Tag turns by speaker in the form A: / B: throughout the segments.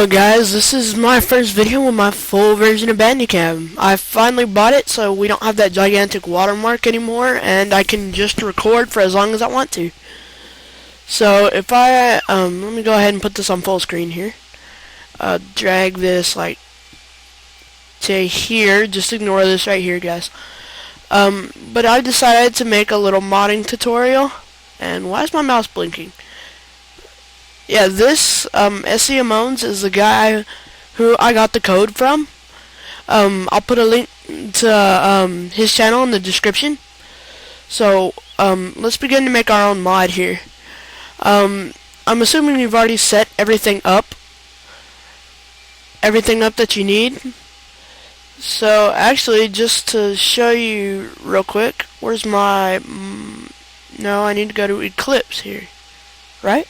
A: Hello guys, this is my first video with my full version of Bandicam. I finally bought it so we don't have that gigantic watermark anymore and I can just record for as long as I want to. So if I, let me go ahead and put this on full screen here. Drag this like to here, just ignore this right here guys. But I decided to make a little modding tutorial, and why is my mouse blinking? Yeah, this SCMones is the guy who I got the code from. I'll put a link to his channel in the description. So let's begin to make our own mod here. I'm assuming you've already set everything up that you need. So actually, just to show you real quick, where's my no, I need to go to Eclipse here, right?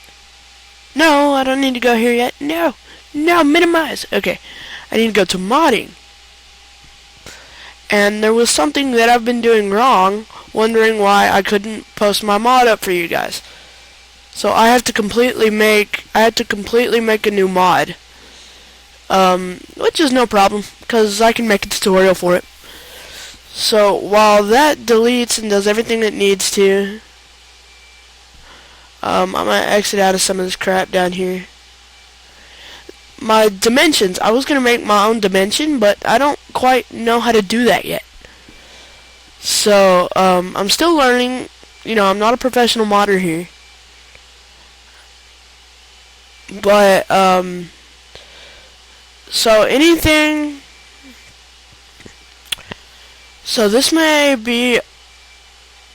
A: No, I don't need to go here yet. No, minimize. Okay, I need to go to modding. And there was something that I've been doing wrong, wondering why I couldn't post my mod up for you guys. So I had to completely make a new mod. Which is no problem, because I can make a tutorial for it. So while that deletes and does everything it needs to, I'm going to exit out of some of this crap down here. My dimensions, I was going to make my own dimension, but I don't quite know how to do that yet. So, I'm still learning. You know, I'm not a professional modder here. But, so anything, so this may be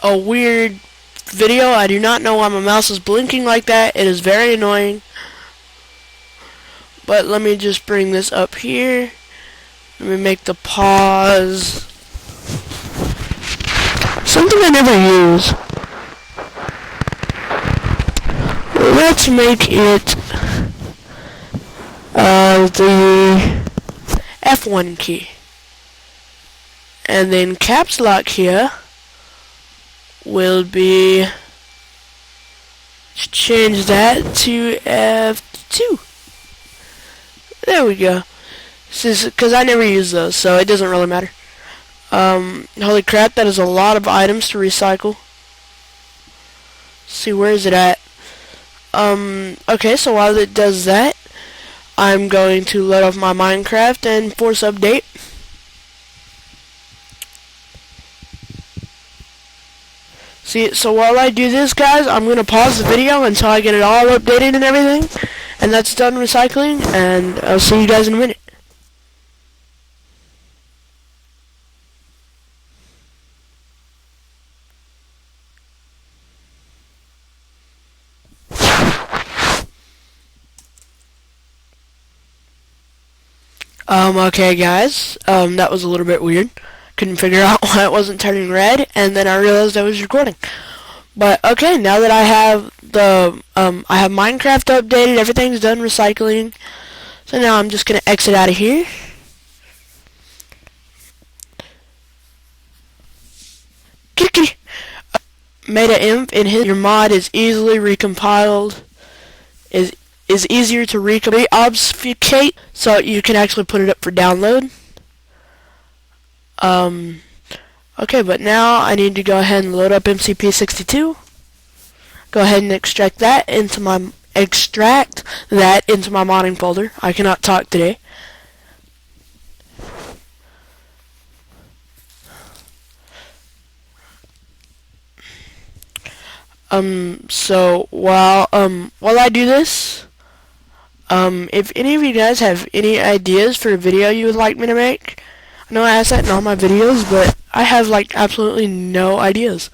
A: a weird video. I do not know why my mouse is blinking like that. It is very annoying. But let me just bring this up here. Let me make the pause. Something I never use. Let's make it the F1 key. And then caps lock here will be, change that to F2. There we go. This is because I never use those, so it doesn't really matter. Holy crap, that is a lot of items to recycle. Let's see, where is it at? Okay, so while it does that, I'm going to load off my Minecraft and force update. See, so while I do this, guys, I'm going to pause the video until I get it all updated and everything. And that's done recycling, and I'll see you guys in a minute. Okay guys, that was a little bit weird. Couldn't figure out why it wasn't turning red, and then I realized I was recording. But okay, now that I have the I have Minecraft updated, everything's done recycling. So now I'm just gonna exit out of here. Kitty. Meta Imp in his your mod is easily recompiled. Is easier to obfuscate, so you can actually put it up for download. Okay, but now I need to go ahead and load up MCP62. Go ahead and extract that into my modding folder. I cannot talk today. So while I do this, if any of you guys have any ideas for a video you would like me to make, I know I ask that in all my videos, but I have like absolutely no ideas.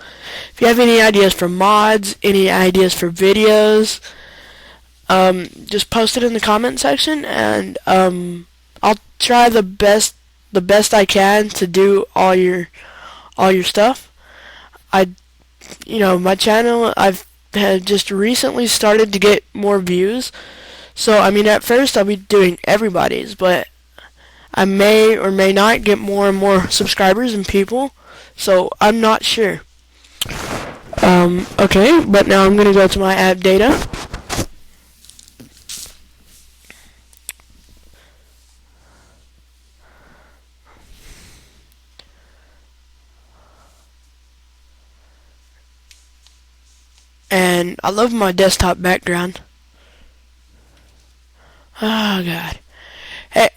A: If you have any ideas for mods, any ideas for videos, just post it in the comment section, and I'll try the best I can to do all your stuff. You know, my channel, I've had just recently started to get more views. So, I mean, at first I'll be doing everybody's, but I may or may not get more and more subscribers and people. So, I'm not sure. Okay, but now I'm going to go to my app data. I love my desktop background. Oh god. Hey,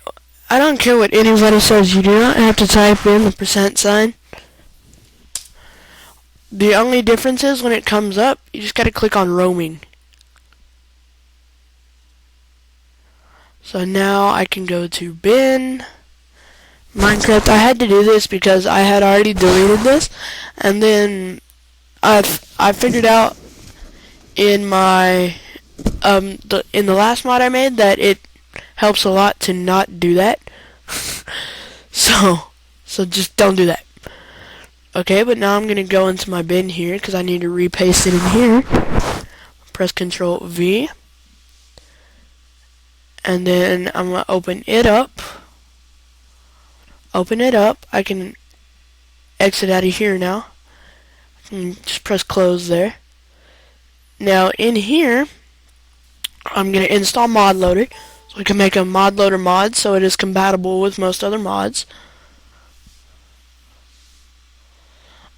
A: I don't care what anybody says, you do not have to type in the %sign. The only difference is when it comes up, you just gotta click on roaming. So now I can go to bin, Minecraft. I had to do this because I had already deleted this, and then I figured out in my in the last mod I made that it helps a lot to not do that. so just don't do that. Okay, but now I'm gonna go into my bin here because I need to repaste it in here. Press Control V. And then I'm going to open it up. Open it up. I can exit out of here now. I can just press close there. Now in here, I'm going to install Mod Loader. So we can make a Mod Loader mod so it is compatible with most other mods.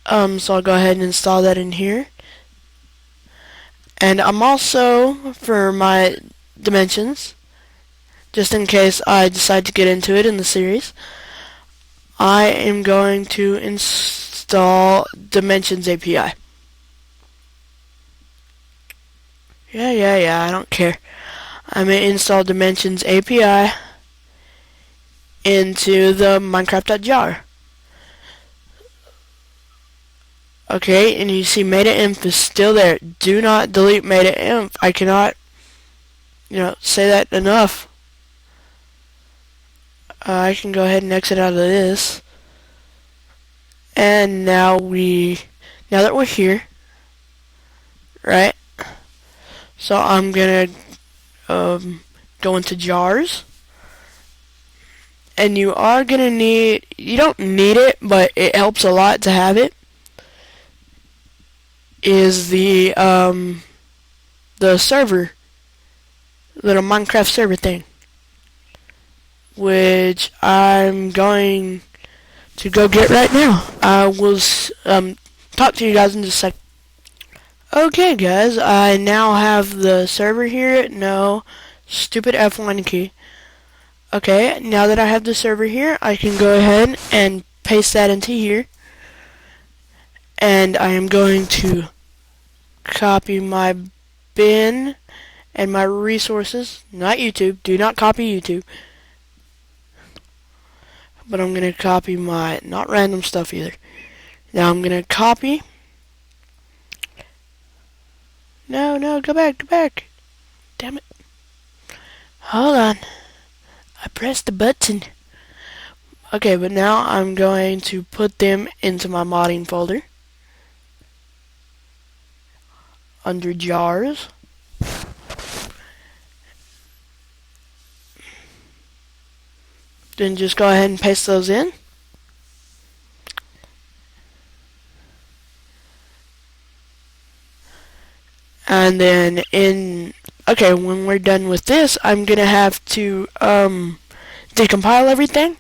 A: So I'll go ahead and install that in here. And I'm also, for my dimensions, just in case I decide to get into it in the series, I am going to install Dimensions API. Yeah, I don't care. I'm going to install Dimensions API into the Minecraft.jar. Okay, and you see meta-inf is still there. Do not delete meta-inf. I cannot, say that enough. I can go ahead and exit out of this. And now that we're here, right? So I'm gonna go into jars. And you don't need it, but it helps a lot to have it. Is the server, little Minecraft server thing, which I'm going to go get right now. I will talk to you guys in just a sec. Okay guys, I now have the server here. No, stupid F1 key. Okay, now that I have the server here, I can go ahead and paste that into here. And I am going to copy my bin and my resources. Not YouTube. Do not copy YouTube. But I'm going to copy my, not random stuff either. Now I'm going to copy. No, go back. Damn it. Hold on. I pressed the button. Okay, but now I'm going to put them into my modding folder. Under jars. Then just go ahead and paste those in. And then when we're done with this, I'm gonna have to decompile everything,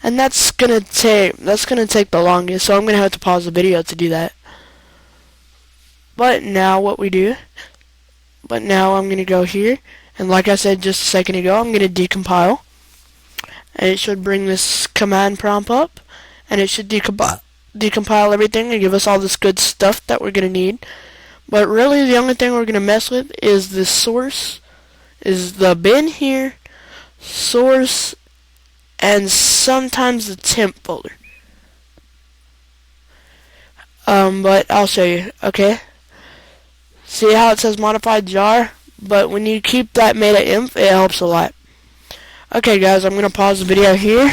A: and that's gonna take the longest. So I'm gonna have to pause the video to do that. But now I'm gonna go here, and like I said just a second ago, I'm gonna decompile. And it should bring this command prompt up, and it should decompile everything and give us all this good stuff that we're going to need. But really the only thing we're going to mess with is the source, is the bin here, source, and sometimes the temp folder. But I'll show you, okay? See how it says modified jar? But when you keep that meta-inf, it helps a lot. Okay guys, I'm going to pause the video here,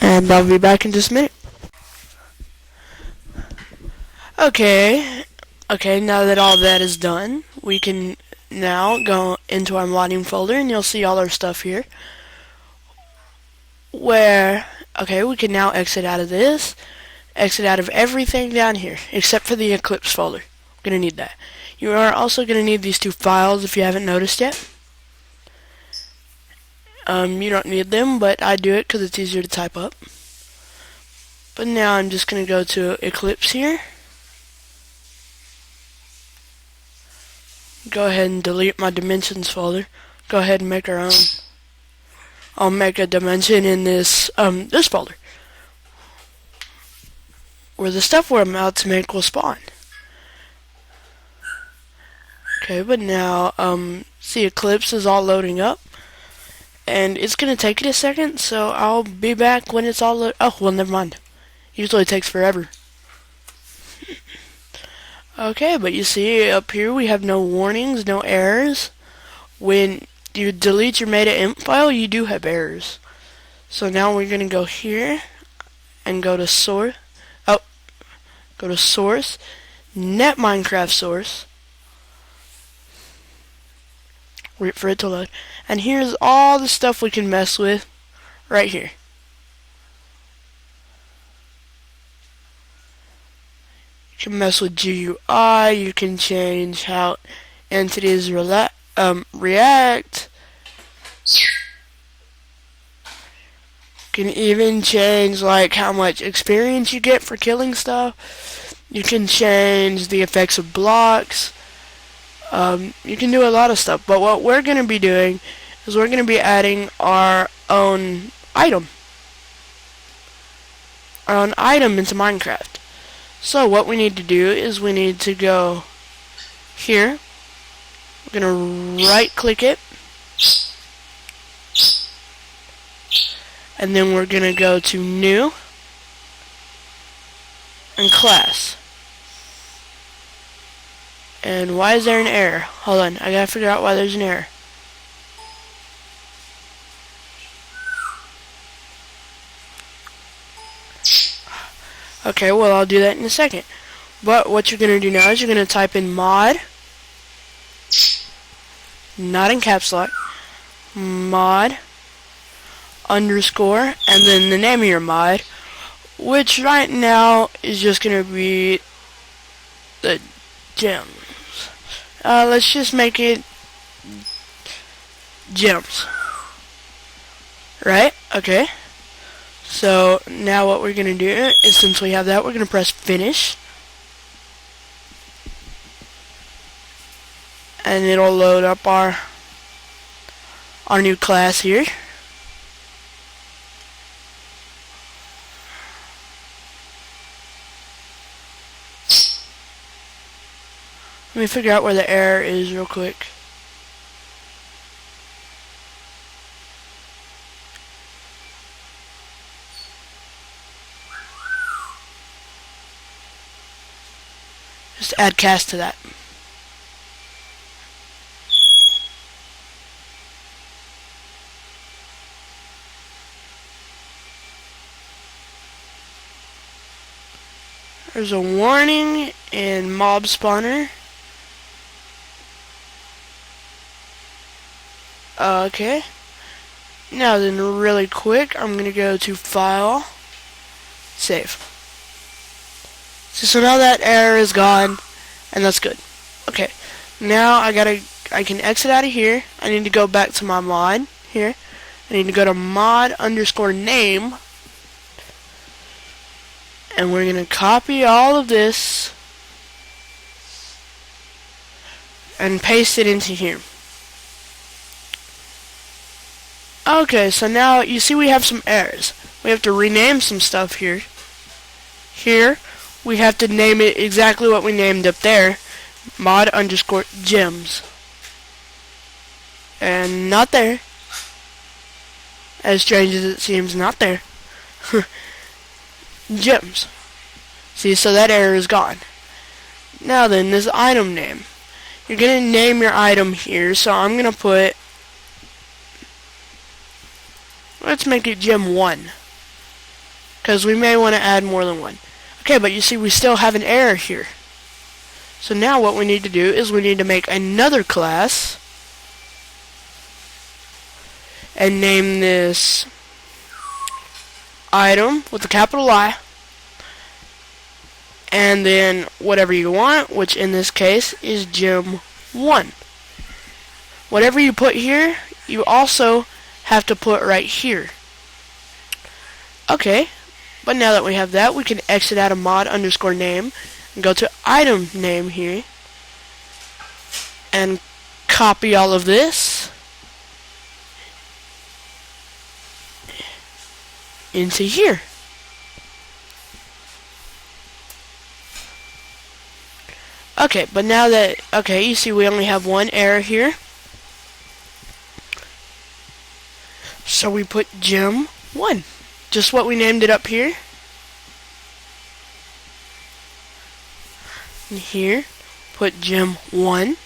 A: and I'll be back in just a minute. Okay, now that all that is done, we can now go into our modding folder, and you'll see all our stuff here. We can now exit out of this, exit out of everything down here, except for the Eclipse folder. We're going to need that. You are also going to need these two files if you haven't noticed yet. You don't need them, but I do it because it's easier to type up. But now I'm just going to go to Eclipse here. Go ahead and delete my dimensions folder. Go ahead and make our own. I'll make a dimension in this folder, where the stuff we're about to make will spawn. Okay, but now, see, Eclipse is all loading up, and it's gonna take it a second, so I'll be back when it's all loaded. Oh, well, never mind. Usually it takes forever. Okay, but you see up here we have no warnings, no errors. When you delete your meta.inf file, you do have errors. So now we're gonna go here and go to source. Oh, go to source, net Minecraft source. Wait for it to load. And here's all the stuff we can mess with right here. You can mess with GUI, you can change how entities react. You can even change like how much experience you get for killing stuff. You can change the effects of blocks. You can do a lot of stuff, but what we're going to be doing is we're going to be adding our own item. Our own item into Minecraft. So what we need to do is we need to go here. We're going to right click it. And then we're going to go to new and class. And why is there an error? Hold on, I gotta figure out why there's an error. Okay, well, I'll do that in a second. But what you're gonna do now is you're gonna type in mod, not in caps lock, mod underscore, and then the name of your mod, which right now is just gonna be the gems. Let's just make it gems. Right? Okay. So now what we're gonna do is, since we have that, we're gonna press finish. And it'll load up our new class here. Let me figure out where the error is real quick. Just add cast to that. There's a warning in mob spawner. Okay. Now then, really quick, I'm gonna go to File, Save. So now that error is gone, and that's good. Okay. Now I can exit out of here. I need to go back to my mod here. I need to go to mod underscore name, and we're gonna copy all of this and paste it into here. Okay, so now you see we have some errors. We have to rename some stuff here. Here, we have to name it exactly what we named up there. Mod underscore gems. And not there. As strange as it seems, not there. Gems. See, so that error is gone. Now then, this item name. You're going to name your item here, so I'm going to put... Let's make it Gem 1. Because we may want to add more than one. Okay, but you see we still have an error here. So now what we need to do is we need to make another class. And name this item with a capital I. And then whatever you want, which in this case is Gem 1. Whatever you put here, you also have to put right here. Okay, but now that we have that, we can exit out of mod underscore name and go to item name here. and copy all of this into here. Okay, but now that, okay, you see we only have one error here. So we put gem 1. Just what we named it up here. And here, put gem 1. And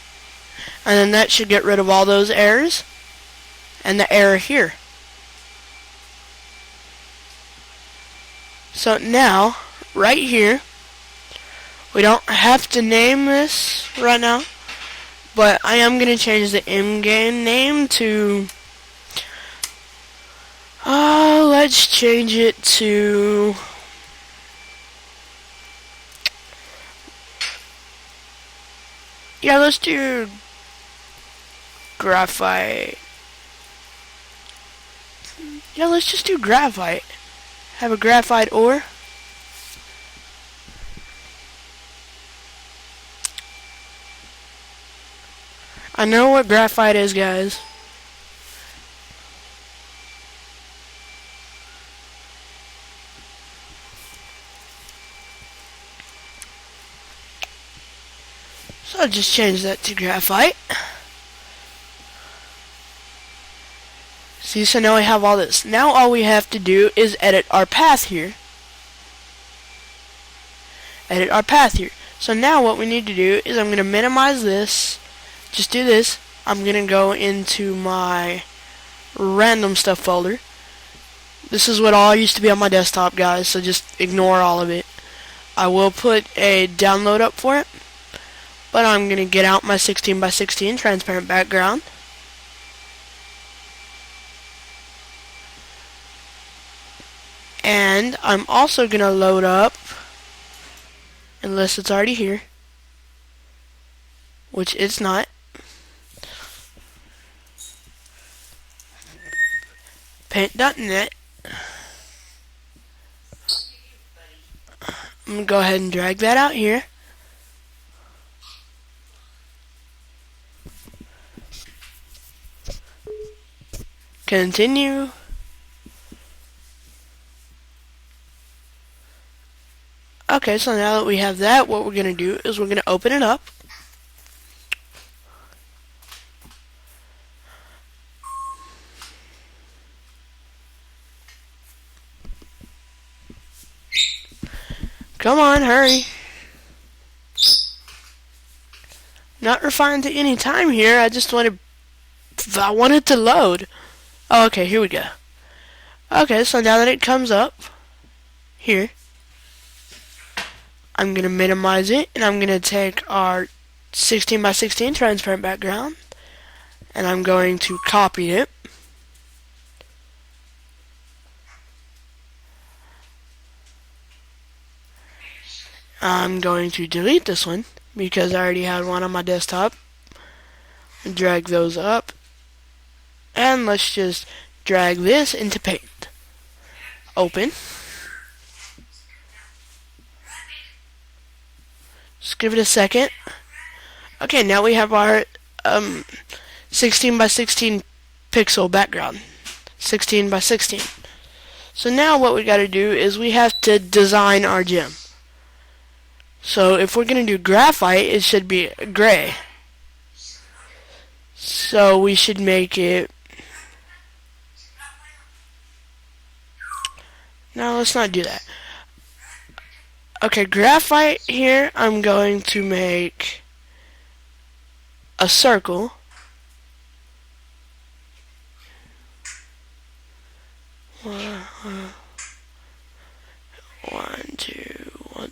A: then that should get rid of all those errors. And the error here. So now, right here, we don't have to name this right now, but I am going to change the in-game name to, let's change it to, yeah, let's do graphite. Yeah, let's just do graphite. Have a graphite ore. I know what graphite is, guys. So I'll just change that to graphite. See, so now we have all this. Now all we have to do is edit our path here. Edit our path here. So now what we need to do is I'm going to minimize this. Just do this. I'm going to go into my random stuff folder. This is what all used to be on my desktop, guys, so just ignore all of it. I will put a download up for it, but I'm going to get out my 16x16 transparent background. And I'm also going to load up, unless it's already here, which it's not, paint.net. I'm going to go ahead and drag that out here. Continue. Okay, so now that we have that, what we're going to do is we're going to open it up. Come on, hurry. Not refined to any time here. I want it to load. Oh, okay, here we go. Okay, so now that it comes up here, I'm going to minimize it, and I'm going to take our 16x16 transparent background, and I'm going to copy it. I'm going to delete this one because I already had one on my desktop. Drag those up, and let's just drag this into Paint. Open. Just give it a second. Okay, now we have our 16x16 pixel background. 16x16. So now what we got to do is we have to design our gem. So if we're going to do graphite, it should be gray. So we should make it... No, let's not do that. Okay, graphite here, I'm going to make a circle. One,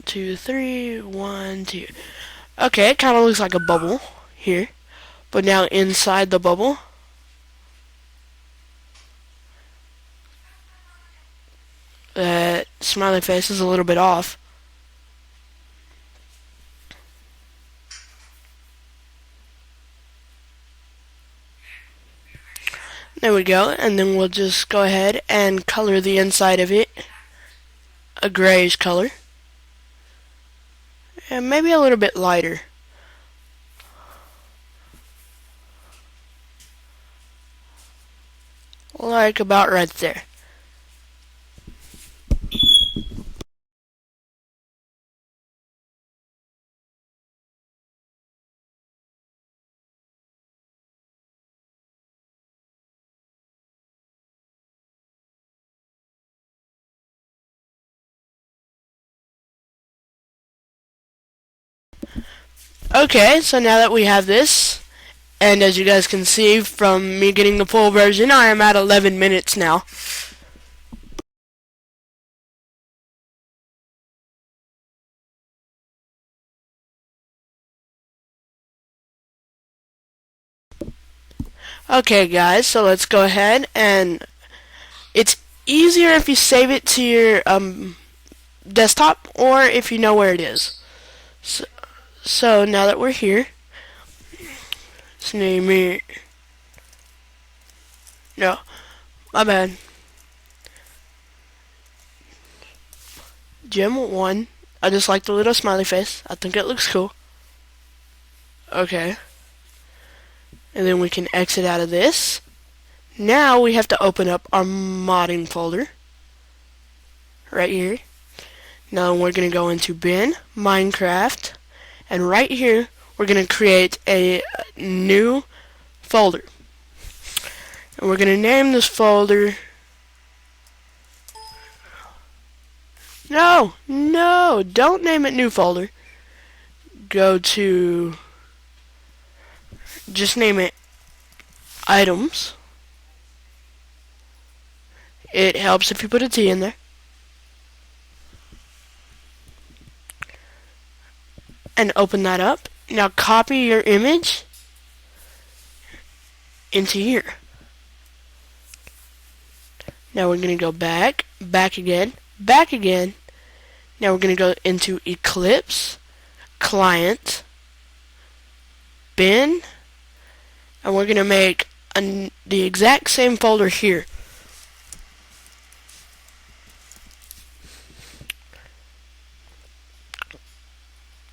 A: two, three, 1, 2. Okay, it kind of looks like a bubble here. But now inside the bubble, that smiley face is a little bit off. There we go, and then we'll just go ahead and color the inside of it a grayish color. And maybe a little bit lighter. like about right there. Okay, so now that we have this, and as you guys can see from me getting the full version, I am at 11 minutes now. Okay guys, so let's go ahead, and it's easier if you save it to your desktop or if you know where it is. So now that we're here, let's name it, no, my bad, Gem 1. I just like the little smiley face. I think it looks cool. Okay. And then we can exit out of this. Now we have to open up our modding folder. Right here. Now we're going to go into bin, Minecraft. And right here, we're going to create a new folder. And we're going to name this folder... No, don't name it new folder. Go to... Just name it items. It helps if you put a T in there. And open that up. Now copy your image into here. Now we're going to go back again. Now we're going to go into Eclipse, Client, Bin, and we're going to make the exact same folder here.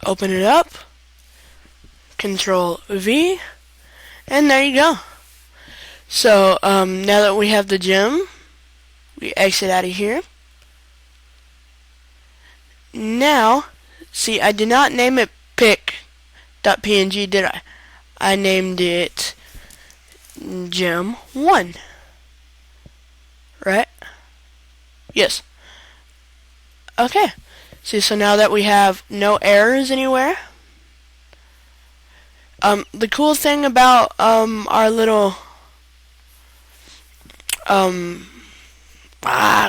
A: Open it up, Control V, and there you go. So now that we have the gem, we exit out of here. Now, see, I did not name it pic.png, did I? I named it gem 1. Right? Yes. Okay. See, so now that we have no errors anywhere, the cool thing about our little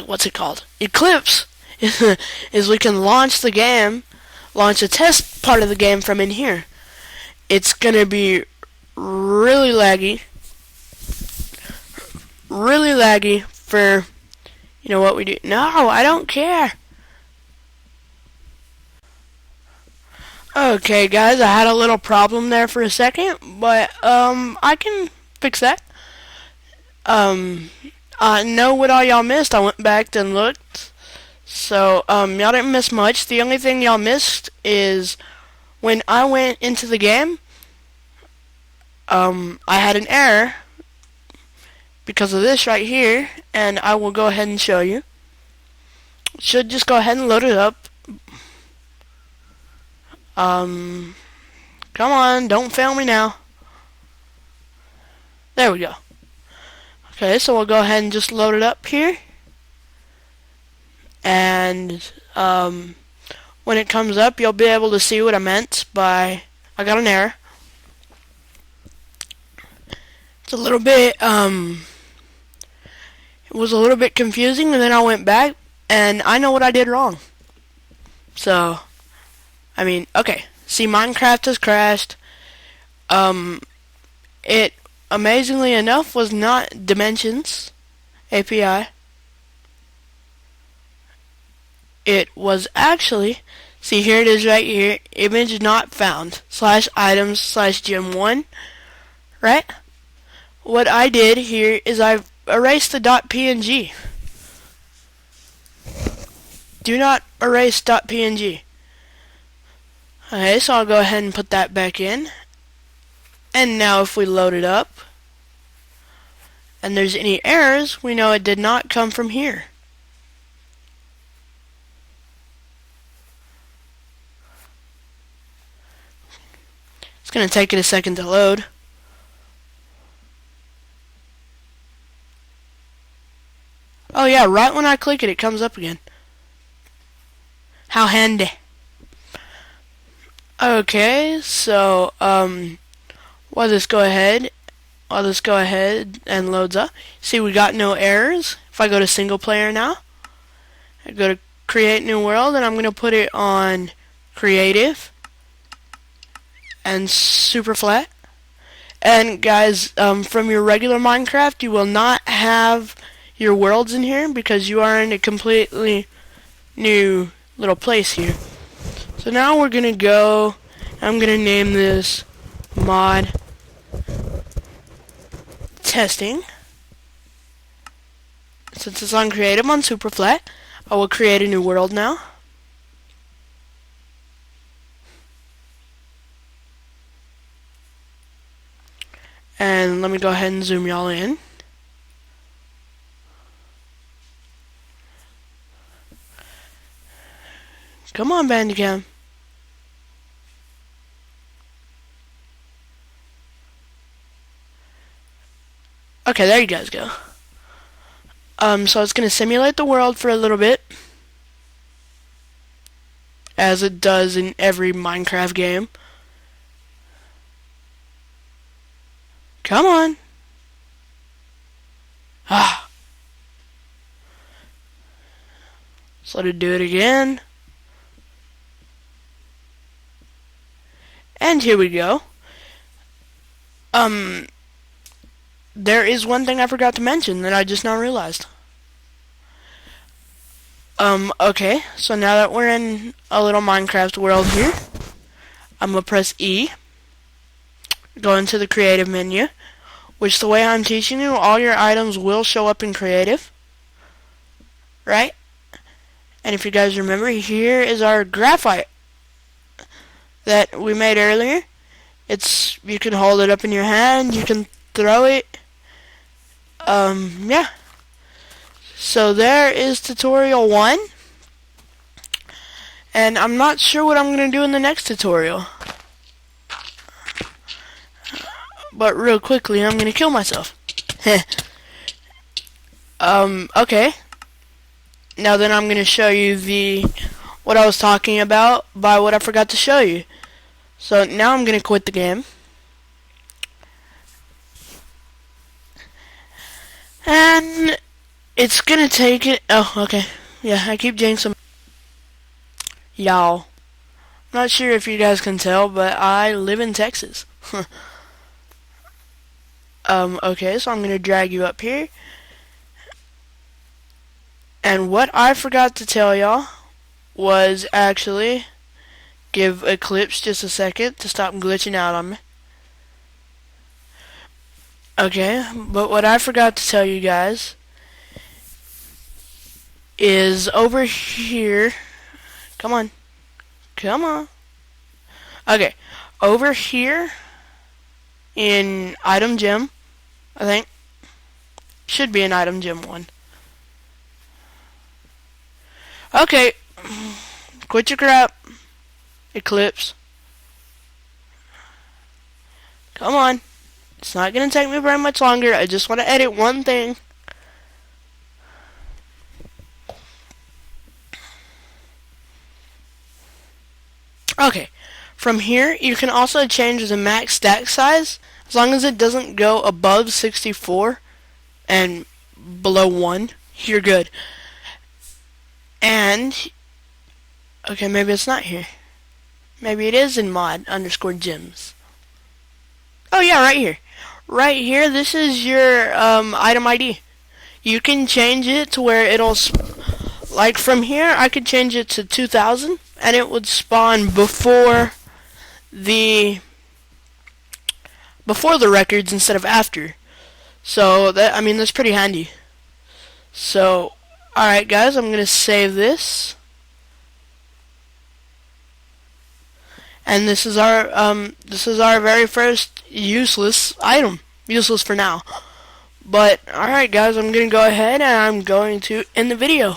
A: what's it called? Eclipse is we can launch the game, launch a test part of the game from in here. It's gonna be really laggy for, you know what we do. No, I don't care. Okay guys, I had a little problem there for a second, but I can fix that. I know what all y'all missed. I went back and looked. So y'all didn't miss much. The only thing y'all missed is when I went into the game, I had an error because of this right here, and I will go ahead and show you. Should just go ahead and load it up. Come on, don't fail me now. There we go. Okay, so we'll go ahead and just load it up here. And when it comes up, you'll be able to see what I meant by I got an error. It's a little bit it was a little bit confusing, and then I went back and I know what I did wrong. So I mean, okay, see, Minecraft has crashed. It, amazingly enough, was not Dimensions API. It was actually, see, here it is right here, image not found, /items/gem1, right? What I did here is I erased the .png. Do not erase .png. Okay, so I'll go ahead and put that back in. And now if we load it up, and there's any errors, we know it did not come from here. It's going to take it a second to load. Oh yeah, right when I click it, it comes up again. How handy. Okay, so while this go ahead and loads up, see we got no errors. If I go to single player now, I go to create new world, and I'm going to put it on creative and super flat. And guys, from your regular Minecraft, you will not have your worlds in here because you are in a completely new little place here. So now we're gonna go, I'm gonna name this mod testing. Since it's on creative on super flat, I will create a new world now. And let me go ahead and zoom y'all in. Come on, Bandicam. Okay, there you guys go. So it's going to simulate the world for a little bit, as it does in every Minecraft game. Come on. Let's let it do it again. And here we go. There is one thing I forgot to mention that I just now realized. Okay, so now that we're in a little Minecraft world here, I'm gonna press E, go into the creative menu, which the way I'm teaching you, all your items will show up in creative, right? And if you guys remember, here is our graphite that we made earlier. You can hold it up in your hand, you can throw it. Yeah. So there is tutorial 1. And I'm not sure what I'm going to do in the next tutorial. But real quickly, I'm going to kill myself. Okay. Now then I'm going to show you what I was talking about by what I forgot to show you. So now I'm going to quit the game. And it's gonna take it. Oh, okay. Yeah, I keep jinxing. Y'all. Not sure if you guys can tell, but I live in Texas. Okay, so I'm gonna drag you up here. And what I forgot to tell y'all was actually give Eclipse just a second to stop glitching out on me. Okay, but what I forgot to tell you guys is over here. Come on. Come on. Okay, over here in item gem, I think. Should be in item gem 1. Okay, quit your crap, Eclipse. Come on. It's not going to take me very much longer. I just want to edit one thing. Okay, from here you can also change the max stack size as long as it doesn't go above 64 and below 1. You're good. And okay, maybe it's not here. Maybe it is in mod underscore gems. Oh yeah, right here. Right here, this is your item ID. You can change it to where it'll, like from here, I could change it to 2000, and it would spawn before the records instead of after. So that, I mean, that's pretty handy. So, all right, guys, I'm gonna save this, and this is our very first useless item. Useless for now. But alright guys, I'm gonna go ahead and I'm going to end the video.